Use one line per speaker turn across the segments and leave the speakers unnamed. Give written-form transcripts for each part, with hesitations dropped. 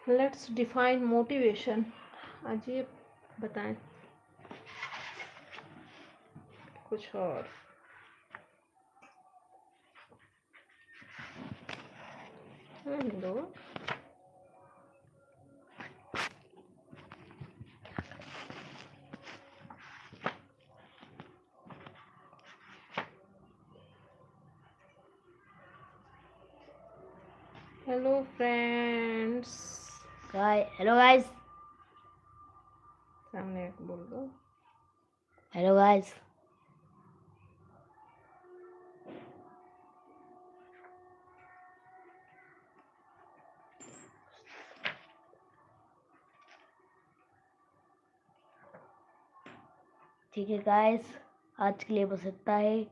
Let's define motivation. आज ये बताएं कुछ और। Hello hello friends.
Hello guys.
सामने एक बोल दो।
Hello guys. ठीक है गाइस, आज के लिए बस इतना है।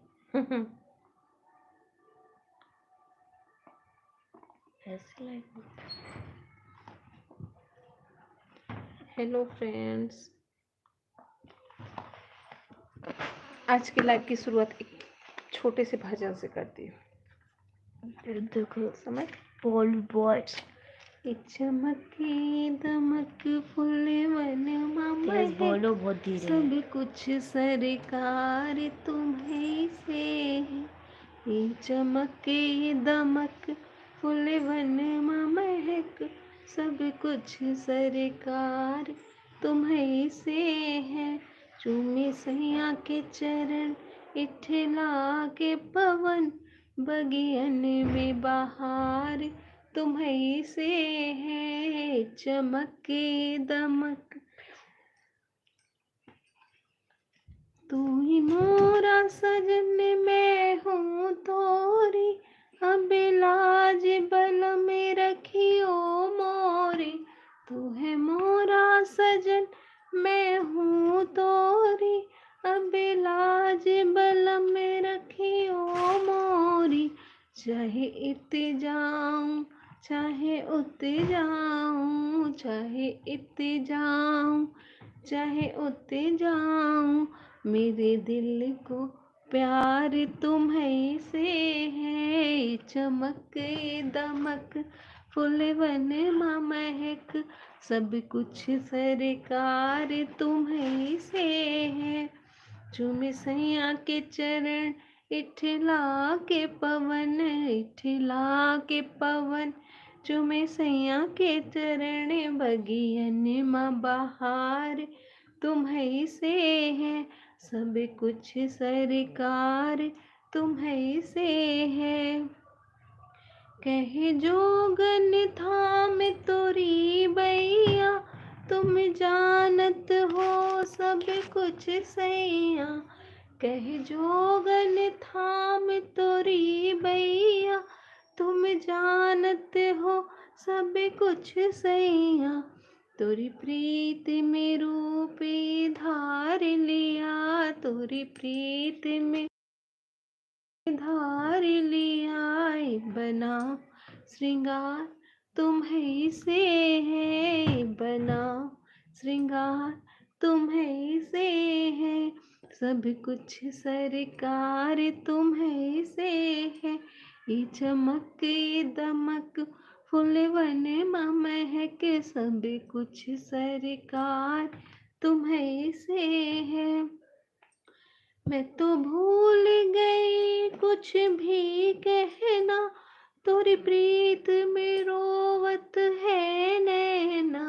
हेलो फ्रेंड्स, आज की लाइव की शुरुआत एक छोटे से भजन से करती हूँ।
देखो
समझ
बॉयज
चमकी दमक फूल वन
तेज बोलो, बहुत धीरे।
सब कुछ सरकार तुम्हें से है। ये चमके दमक फूल वन महक सब कुछ सरकार तुम्हें से है। चूमे सैया के चरण इठला के पवन बगियन में बहार तुम्हें से है। चमके दमक तू ही मोरा सजन मैं हूँ तोरी अब लाज बल में रखियो मोरी। तू है मोरा सजन मैं हूँ तोरी अब लाज बल में रखियो मोरी। चाहे इत जाऊं चाहे उत जाऊं चाहे इत जाऊं चाहे उत जाऊं मेरे दिल को प्यार तुम्हें से है। चमक दमक फूल वन महक सब कुछ सरकार तुम्हें से है। चूमे सैया के चरण इठला के पवन इठला के पवन चूमे सैया के चरण बगियन माँ बहार तुम्हें से है। सब कुछ सरकार तुम्हें से है। कहे जोगन थाम तोरी बैया तुम जानत हो सब कुछ सैया। कहे जोगन थाम तोरी बैया तुम जानत हो सब कुछ सैया। तोरी प्रीत में रूप धार लिया तोरी प्रीत में धार लिया। बना श्रृंगार तुम्हें से है बना श्रृंगार तुम्हें से है। सब कुछ सरकार तुम्हें से है। ये चमक ये दमक फूल वन महक सब कुछ सरकार तुम्हें से है। मैं तो भूल गई कुछ भी कहना तोरी प्रीत में रोवत है नैना।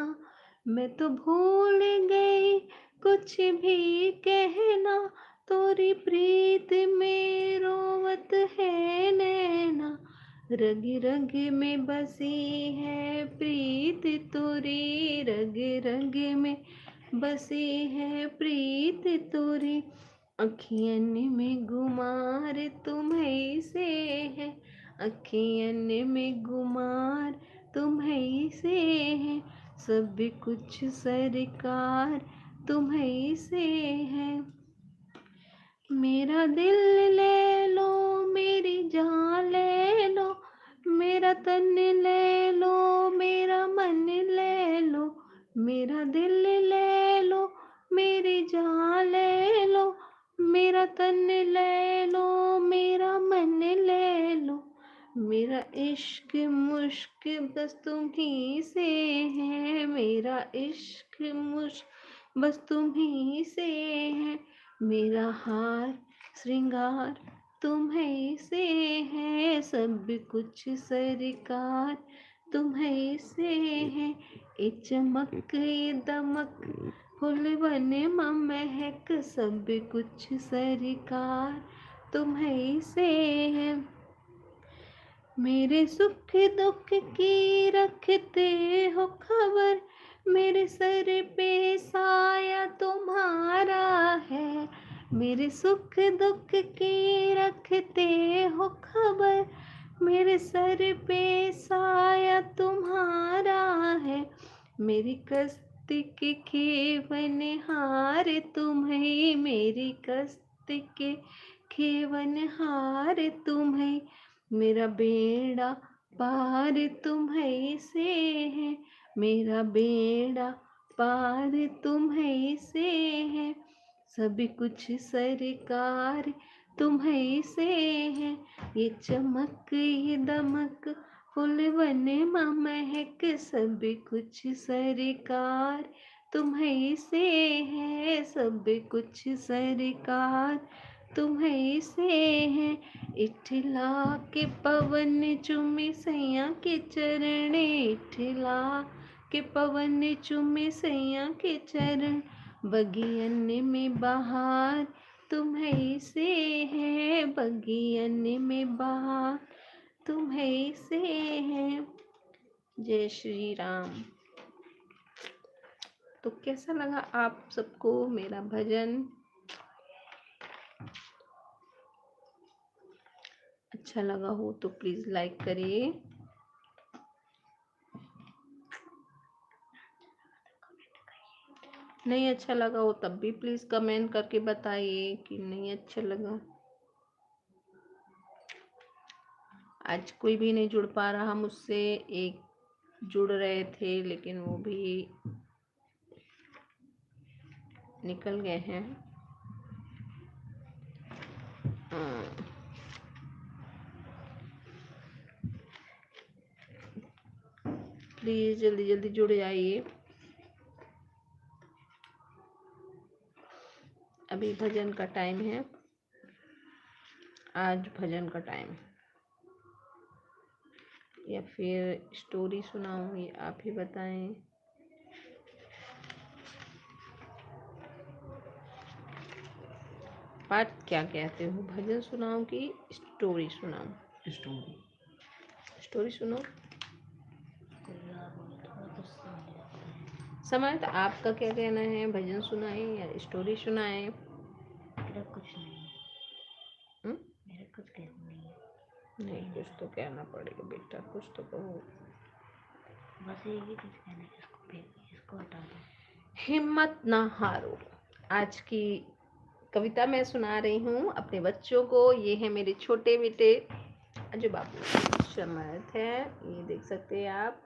मैं तो भूल गई कुछ भी कहना तोरी प्रीत में रोवत है नैना। रग रग में बसी है प्रीत तोरी रग रग में बसी है प्रीत तोरी। अखियन में गुमार तुम्हें से है अखियन में गुमार तुम्हीं से है, सब कुछ सरकार तुम्हीं से है। मेरा दिल ले लो, मेरी जान ले लो, मेरा तन ले लो, मेरा मन ले लो, मेरा दिल ले लो, मेरी जान ले लो, मेरा तन ले लो, मेरा मन ले लो, मेरा इश्क मुश्क बस तुम ही से है, मेरा इश्क मुश्क बस तुम ही से है। मेरा हार श्रृंगार तुम्हीं से है, सब कुछ सरकार तुम्हीं से है। ये चमक ये दमक फूल बने महक, सब कुछ सरकार तुम्हीं से है। मेरे सुख दुख की रखते हो खबर, मेरे सर पे साया तुम्हारा है। मेरे सुख दुख की रखते हो खबर, मेरे सर पे साया तुम्हारा है। मेरी कश्ती के खेवनहार तुम्हें, मेरी कश्ती के खेवनहार तुम्हें, मेरा बेड़ा पार तुम्हीं से है, मेरा बेड़ा पार तुम्हीं से है। सब कुछ सरकार तुम्हीं से है। ये चमक ये दमक फूल बने महक, सब कुछ सरकार तुम्हीं से है, सब कुछ सरकार तुम्हीं से है। इठला के पवन चुमे सैया के चरणे, इठला के पवन चुमे सैया के चरण, बगियन में बहार तुम्हीं से है, बगियन में बहार तुम्हीं से है। जय श्री राम। तो कैसा लगा आप सबको मेरा भजन? अच्छा लगा हो तो प्लीज लाइक करिए। नहीं अच्छा लगा हो तब भी प्लीज कमेंट करके बताइए कि नहीं अच्छा लगा। आज कोई भी नहीं जुड़ पा रहा मुझसे, एक जुड़ रहे थे लेकिन वो भी निकल गए हैं। प्लीज जल्दी जल्दी जुड़ जाइए। अभी भजन का टाइम है, आज भजन का टाइम, या फिर स्टोरी सुनाऊं ये आप ही बताएं। बात क्या कहते हो, भजन सुनाऊं कि स्टोरी सुनाऊं? स्टोरी सुनो। समय तो आपका क्या कहना है, भजन सुनाए या स्टोरी सुनाए?
मेरा कुछ नहीं है। मेरा कुछ कहना नहीं है।
नहीं कुछ तो कहना पड़ेगा बेटा, कुछ तो कहो।
बस एक ही चीज कहना है, इसको हटा दो।
हिम्मत ना हारो। आज की कविता मैं सुना रही हूँ अपने बच्चों को। ये है मेरे छोटे बेटे अजय बाबू समर्थ है, ये देख सकते हैं आप।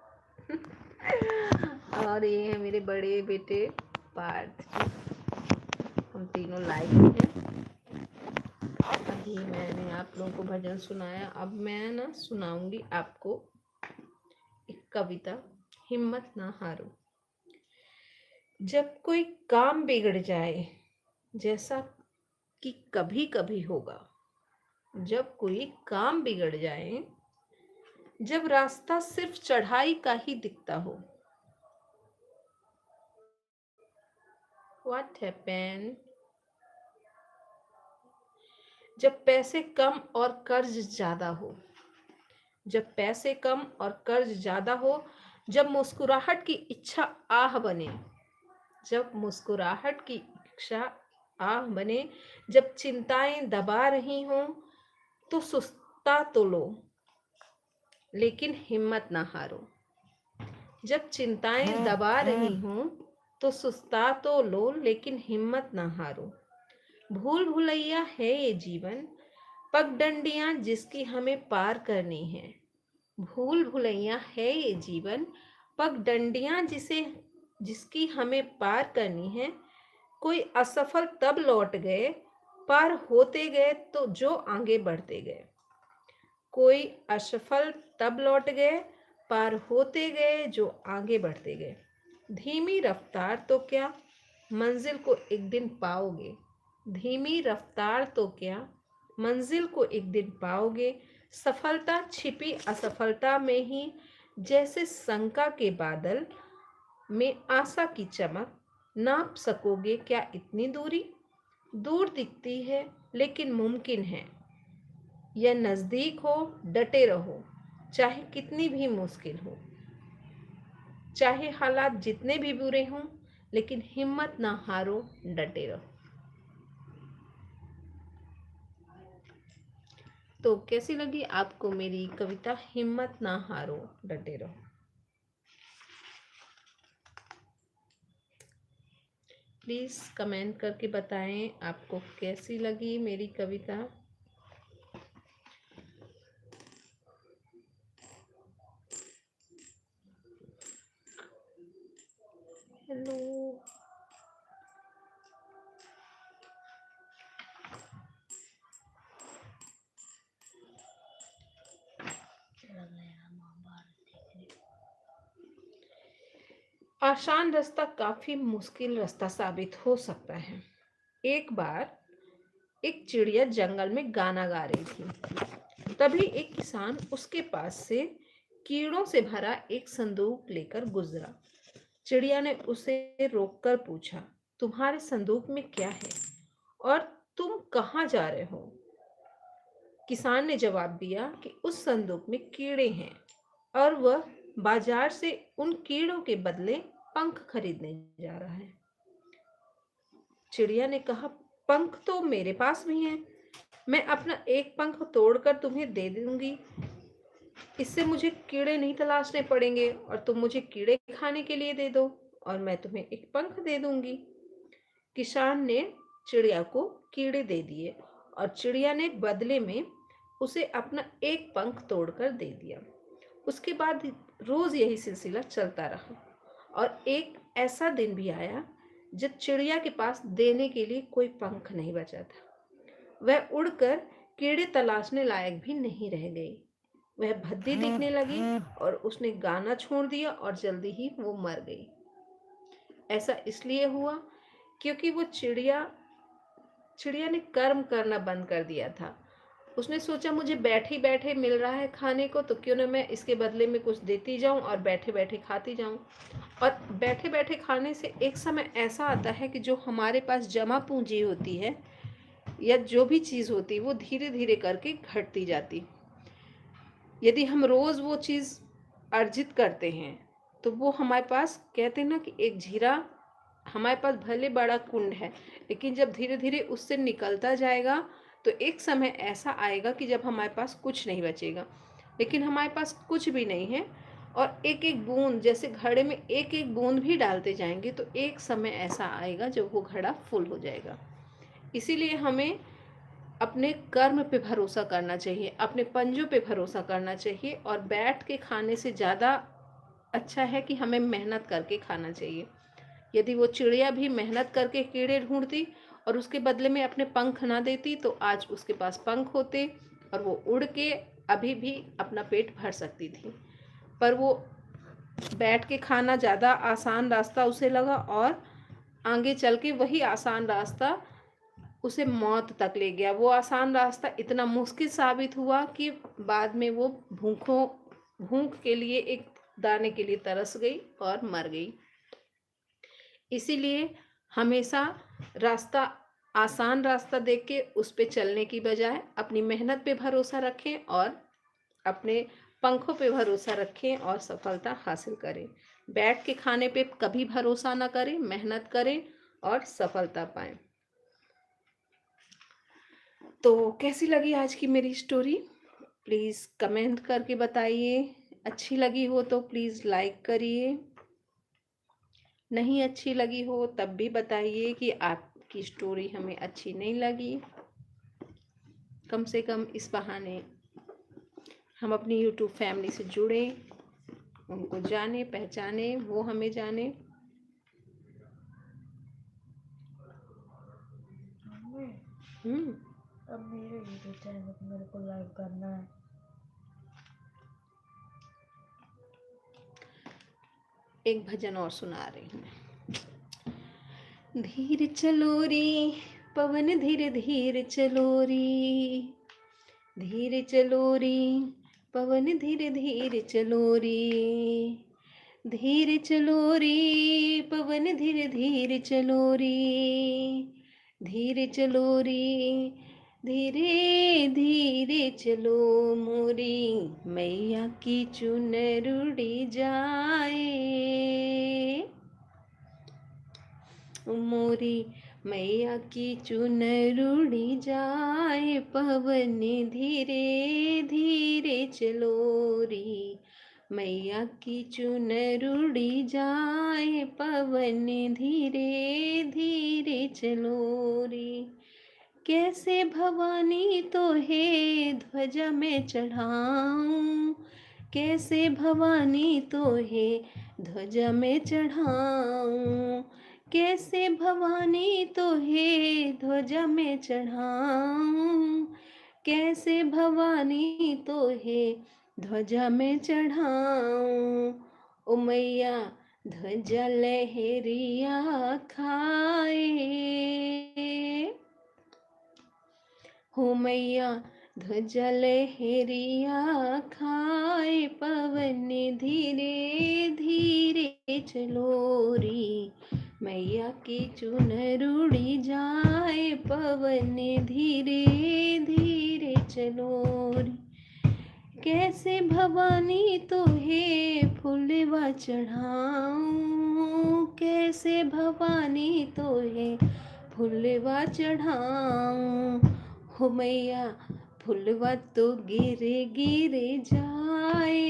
और ये है मेरे बड़े बेटे पार्थ, हम तीनों लाइव हैं। अभी मैंने आप लोगों को भजन सुनाया, अब मैं ना सुनाऊंगी आपको एक कविता, हिम्मत ना हारो। जब कोई काम बिगड़ जाए, जैसा कि कभी कभी होगा, जब कोई काम बिगड़ जाए, जब रास्ता सिर्फ चढ़ाई का ही दिखता हो। What happened? जब पैसे कम और कर्ज ज्यादा हो, जब पैसे कम और कर्ज ज्यादा हो, जब मुस्कुराहट की इच्छा आह बने, जब मुस्कुराहट की इच्छा आह बने, जब चिंताएं दबा रही हों तो सुस्ता तो लो, लेकिन हिम्मत ना हारो। जब चिंताएं दबा रही हों तो सुस्ता तो लो, लेकिन हिम्मत ना हारो। भूल भुलैया है ये जीवन, पगडंडियां जिसकी हमें पार करनी है। भूल भुलैया है ये जीवन, पगडंडियां जिसकी हमें पार करनी है। कोई असफल तब लौट गए, पार होते गए तो जो आगे बढ़ते गए। कोई असफल तब लौट गए, पार होते गए जो आगे बढ़ते गए। धीमी रफ्तार तो क्या, मंजिल को एक दिन पाओगे। धीमी रफ्तार तो क्या, मंजिल को एक दिन पाओगे। सफलता छिपी असफलता में ही, जैसे शंका के बादल में आशा की चमक। नाप सकोगे क्या इतनी दूरी, दूर दिखती है लेकिन मुमकिन है। यह नजदीक हो, डटे रहो, चाहे कितनी भी मुश्किल हो, चाहे हालात जितने भी बुरे हों, लेकिन हिम्मत ना हारो, डटे रहो। तो कैसी लगी आपको मेरी कविता हिम्मत ना हारो डटे रहो। प्लीज कमेंट करके बताएं आपको कैसी लगी मेरी कविता। हेलो,
लग गया महाभारत देखने।
आसान रास्ता काफी मुश्किल रास्ता साबित हो सकता है। एक बार एक चिड़िया जंगल में गाना गा रही थी। तभी एक किसान उसके पास से कीड़ों से भरा एक संदूक लेकर गुजरा। चिड़िया ने उसे रोककर पूछा, तुम्हारे संदूक में क्या है और तुम कहाँ जा रहे हो? किसान ने जवाब दिया कि उस संदूक में कीड़े हैं और वह बाजार से उन कीड़ों के बदले पंख खरीदने जा रहा है। चिड़िया ने कहा, पंख तो मेरे पास भी हैं, मैं अपना एक पंख तोड़कर तुम्हें दे दूंगी। इससे मुझे कीड़े नहीं तलाशने पड़ेंगे और तुम मुझे कीड़े खाने के लिए दे दो और मैं तुम्हें एक पंख दे दूंगी। किसान ने चिड़िया को कीड़े दे दिए और चिड़िया ने बदले में उसे अपना एक पंख तोड़कर दे दिया। उसके बाद रोज यही सिलसिला चलता रहा और एक ऐसा दिन भी आया जब चिड़िया के पास देने के लिए कोई पंख नहीं बचा था। वह उड़कर कीड़े तलाशने लायक भी नहीं रह गई। वह भद्दी दिखने लगी और उसने गाना छोड़ दिया और जल्दी ही वो मर गई। ऐसा इसलिए हुआ क्योंकि वो चिड़िया ने कर्म करना बंद कर दिया था। उसने सोचा मुझे बैठे बैठे मिल रहा है खाने को, तो क्यों ना मैं इसके बदले में कुछ देती जाऊं और बैठे बैठे खाती जाऊं। और बैठे बैठे खाने से एक समय ऐसा आता है कि जो हमारे पास जमा पूंजी होती है या जो भी चीज़ होती है वो धीरे धीरे करके घटती जाती। यदि हम रोज़ वो चीज़ अर्जित करते हैं तो वो हमारे पास, कहते हैं ना कि एक झीरा हमारे पास भले बड़ा कुंड है, लेकिन जब धीरे धीरे उससे निकलता जाएगा तो एक समय ऐसा आएगा कि जब हमारे पास कुछ नहीं बचेगा। लेकिन हमारे पास कुछ भी नहीं है और एक एक बूंद, जैसे घड़े में एक एक बूंद भी डालते जाएंगे तो एक समय ऐसा आएगा जब वो घड़ा फुल हो जाएगा। इसीलिए हमें अपने कर्म पे भरोसा करना चाहिए, अपने पंजों पे भरोसा करना चाहिए और बैठ के खाने से ज़्यादा अच्छा है कि हमें मेहनत करके खाना चाहिए। यदि वो चिड़िया भी मेहनत करके कीड़े ढूंढती और उसके बदले में अपने पंख ना देती तो आज उसके पास पंख होते और वो उड़ के अभी भी अपना पेट भर सकती थी। पर वो बैठ के खाना ज़्यादा आसान रास्ता उसे लगा और आगे चल के वही आसान रास्ता उसे मौत तक ले गया। वो आसान रास्ता इतना मुश्किल साबित हुआ कि बाद में वो भूख के लिए एक दाने के लिए तरस गई और मर गई। इसीलिए हमेशा रास्ता आसान रास्ता देख के उस पे चलने की बजाय अपनी मेहनत पे भरोसा रखें और अपने पंखों पे भरोसा रखें और सफलता हासिल करें। बैठ के खाने पे कभी भरोसा ना करें, मेहनत करें और सफलता पाएं। तो कैसी लगी आज की मेरी स्टोरी? प्लीज़ कमेंट करके बताइए। अच्छी लगी हो तो प्लीज़ लाइक करिए। नहीं अच्छी लगी हो तब भी बताइए कि आपकी स्टोरी हमें अच्छी नहीं लगी। कम से कम इस बहाने हम अपनी यूट्यूब फैमिली से जुड़े, उनको जाने पहचाने, वो हमें जाने।
मम्मी,
हम्म।
अब मेरे यूट्यूब चैनल पे मेरे को लाइव करना है।
एक भजन और सुना रही हूँ मैं। धीरे चलो रे पवन धीरे धीरे चलो रे, धीरे चलो रे पवन धीरे धीरे चलो रे, धीरे चलो रे पवन धीरे धीरे चलो रे, धीरे चलो रे धीरे धीरे चलो मोरी मैया की चुनर उड़ी जाए, मोरी मैया की चुनर उड़ी जाए, पवन धीरे धीरे चलो रे, मैया की चुनर उड़ी जाए, पवन धीरे धीरे चलो रे। कैसे भवानी तो है ध्वजा में चढ़ाऊं, कैसे भवानी तो है ध्वजा में चढ़ाऊं, कैसे भवानी तो है ध्वजा में चढ़ाऊं, कैसे भवानी तो है ध्वजा में चढ़ाऊं, ओ मैया ध्वजा लहरिया खाए, हो मैया ध्वजा लहरिया खाए, पवन धीरे धीरे चलो रे, मैया की चुनर उड़ी जाए, पवन धीरे धीरे चलो रे। कैसे भवानी तो है फूलवा चढ़ाऊं, कैसे भवानी तो है फूलवा चढ़ाऊं, हो मैया फूलवा तो गिरे गिरे जाए,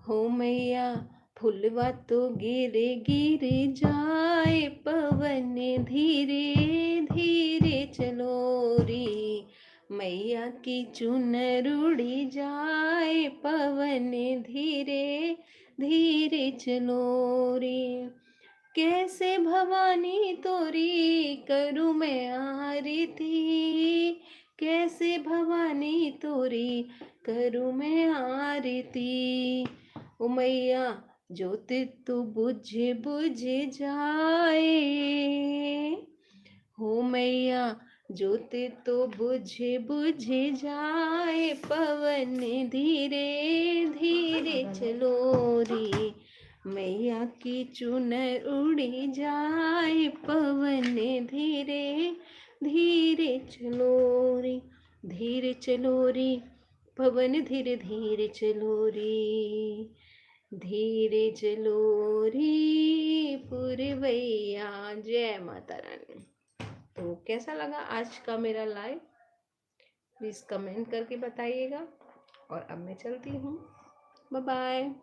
हो मैया फूलवा तो गिरे गिरे जाए, पवन धीरे धीरे चलो रे, मैया की चुनर उड़ी जाए, पवन धीरे धीरे चलो रे। कैसे भवानी तोरी करूँ मैं आरती, कैसे भवानी तोरी करूँ मैं आरती, ओ मैया ज्योत तू बुझ बुझ जाए, हो मैया ज्योत तो बुझ बुझ जाए, पवन धीरे धीरे चलो रे, मैया की चुनर उड़ी जाए, पवन धीरे धीरे चलो रे, धीरे चलो रे पवन धीरे धीरे चलो रे, धीरे चलो रे पुरवैया। जय माता रानी। तो कैसा लगा आज का मेरा लाइव, प्लीज़ कमेंट करके बताइएगा। और अब मैं चलती हूँ, बाय बाय।